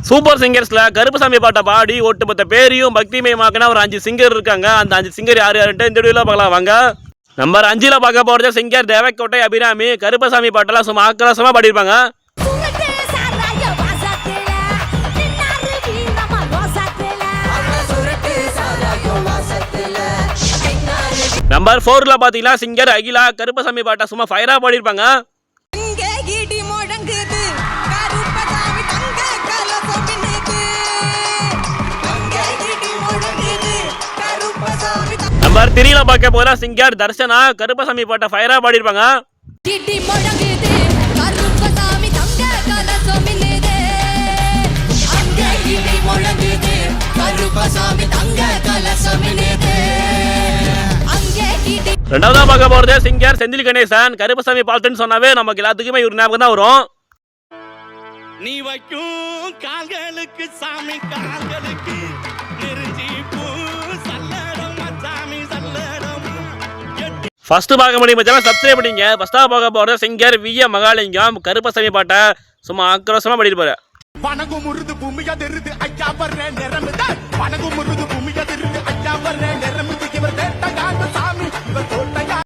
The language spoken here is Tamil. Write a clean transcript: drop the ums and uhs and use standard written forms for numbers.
சூப்பர் சிங்கர்ஸ்ல கருப்பசாமி பாட்டை பாடி ஒட்டுமொத்த பேரையும் பக்திமயமாக்கினா ஒரு 5 சிங்கர் இருக்காங்க. அந்த 5 சிங்கர் யார் யாருன்ட்டு இந்த வீடியோல பார்க்கலாம் வாங்க. நம்பர் 5ல பார்க்க போறது சிங்கர் தேவக்கோட்டை அபிராமி. கருப்பசாமி பாட்டெல்லாம் சும்மா ஆக்ரோஷமா பாடியிருப்பாங்க. நம்பர் 4ல பாத்தீங்கன்னா சிங்கர் அகிலா. கருப்பசாமி பாட்டை சும்மா ஃபயரா பாடியிருப்பாங்க. நம்பர் 3ல பார்க்க போற சிங்கர் தர்ஷனா. கருப்பசாமி பாட்டை ஃபயரா பாடியிருப்பாங்க. ரெண்டாவதா பார்க்க போறது சிங்கர் செந்தில் கணேசன். கருப்பசாமி பாட்டுன்னு சொன்னாவே நமக்கு எல்லாத்துக்குமே ஒரு ஞாபகம் தான் வரும். நீ வைக்கும் கால்களுக்கு சாமி கால்களுக்கு நெருஞ்சி பூ சல்லடம் மச்சாமி சல்லடம். ஃபர்ஸ்ட் பார்க்க முடியும் மச்சான், சப்ஸ்கிரைப் பண்ணிங்க. ஃபர்ஸ்டா பார்க்க போறது சிங்கர் விஏ மகாலிங்கம். கருப்பசாமி பாட்டை சும்மா ஆக்ரோஷமா பாடிட்டு போற. பனகு முருது பூமியா தெரிது ஐயா வர்ற நிறமுதான் பனகு முருது பூமி